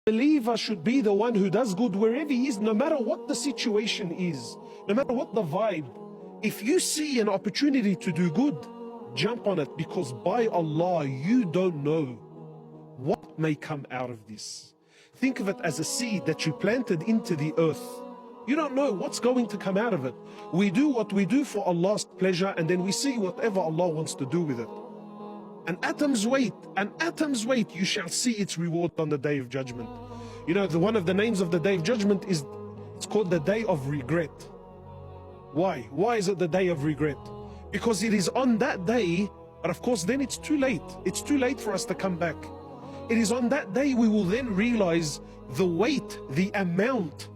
believer should be the one who does good wherever he is, no matter what the situation is, no matter what the vibe. If you see an opportunity to do good, jump on it, because by Allah, you don't know what may come out of this. Think of it as a seed that you planted into the earth. You don't know what's going to come out of it. We do what we do for Allah's pleasure, and then we see whatever Allah wants to do with it. An atom's weight, you shall see its reward on the Day of Judgment. You know, one of the names of the Day of Judgment is, it's called the Day of Regret. Why? Why is it the Day of Regret? Because it is on that day, but of course then it's too late. It's too late for us to come back. It is on that day we will then realize the weight, the amount,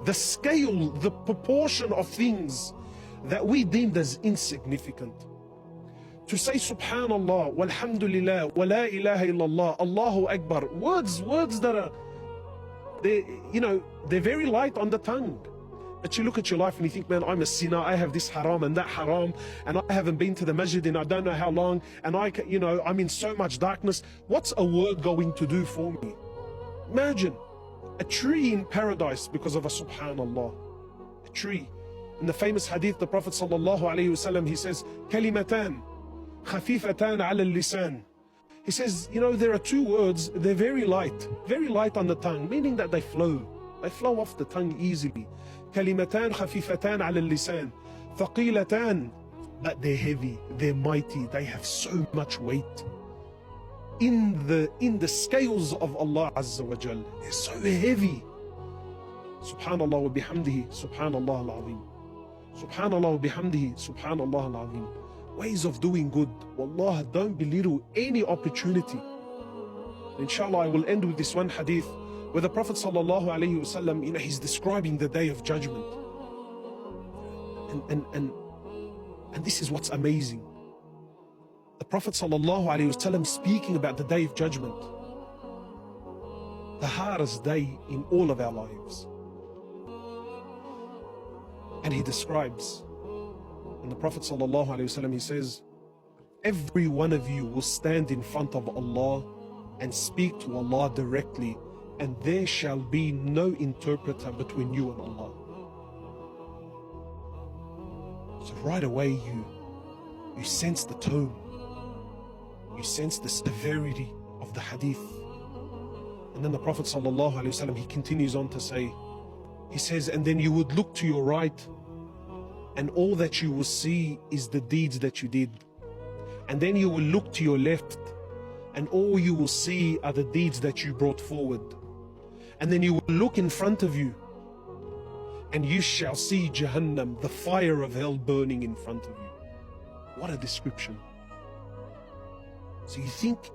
the scale, the proportion of things that we deemed as insignificant. To say Subhanallah, Walhamdulillah, Wa la ilaha illallah, Allahu Akbar, words that are, they're very light on the tongue. But you look at your life and you think, man, I'm a sinner, I have this haram and that haram, and I haven't been to the masjid in I don't know how long, and I'm in so much darkness. What's a word going to do for me? Imagine a tree in paradise because of a Subhanallah. A tree. In the famous hadith, the Prophet sallallahu alaihi wasallam, he says, Kalimatan khafifatan ala al-lisan. He says, there are two words, they're very light on the tongue, meaning that they flow off the tongue easily. Kalimatan khafifatan ala al-lisan, thaqilatan, but they're heavy, they're mighty, they have so much weight in the scales of Allah Azza wa Jal. They're so heavy. Subhanallah wa bihamdihi, subhanallah al-azim. Subhanallah wa bihamdihi, subhanallah al-azim. Ways of doing good. Wallah, don't belittle any opportunity. Inshallah, I will end with this one hadith where the Prophet sallallahu alaihi wasallam, he's describing the Day of Judgment. And this is what's amazing. The Prophet sallallahu alaihi wasallam speaking about the Day of Judgment, the hardest day in all of our lives. And he describes, and the Prophet sallallahu alaihi wasallam, he says, every one of you will stand in front of Allah and speak to Allah directly, and there shall be no interpreter between you and Allah. So right away you sense the tone, you sense the severity of the hadith. And then the Prophet sallallahu alaihi wasallam, he continues on to say, he says, and then you would look to your right, and all that you will see is the deeds that you did. And then you will look to your left, and all you will see are the deeds that you brought forward. And then you will look in front of you, and you shall see Jahannam, the fire of hell, burning in front of you. What a description. So you think,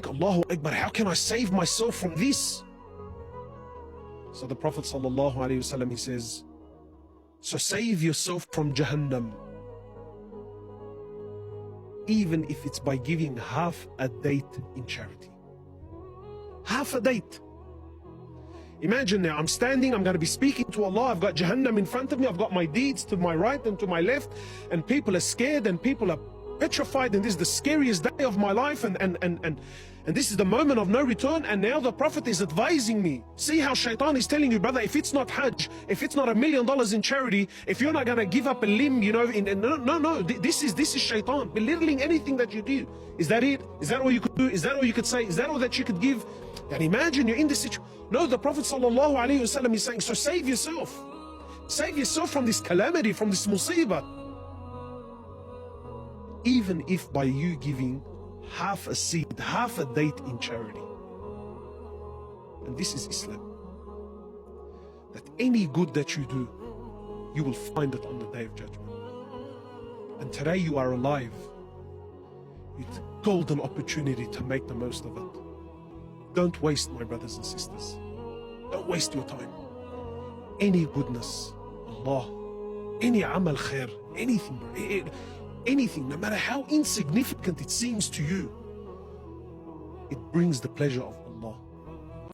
Allahu Akbar, how can I save myself from this? So the Prophet sallallahu alaihi wasallam, he says, so save yourself from Jahannam, even if it's by giving half a date in charity. Half a date. Imagine now, I'm standing, I'm going to be speaking to Allah, I've got Jahannam in front of me, I've got my deeds to my right and to my left, and people are scared and people are petrified, and this is the scariest day of my life, and this is the moment of no return. And now the Prophet is advising me. See how shaitan is telling you, brother, if it's not Hajj, if it's not $1 million in charity, if you're not going to give up a limb, no, this is shaitan belittling anything that you do. Is that it? Is that all you could do? Is that all you could say? Is that all that you could give? And imagine you're in this situation. No, the Prophet sallallahu alaihi wasallam is saying, so save yourself. Save yourself from this calamity, from this musibah. Even if by you giving half a seed, half a date in charity. And this is Islam. That any good that you do, you will find it on the Day of Judgment. And today you are alive. It's a golden opportunity to make the most of it. Don't waste, my brothers and sisters. Don't waste your time. Any goodness, Allah, any amal khair, anything, no matter how insignificant it seems to you, it brings the pleasure of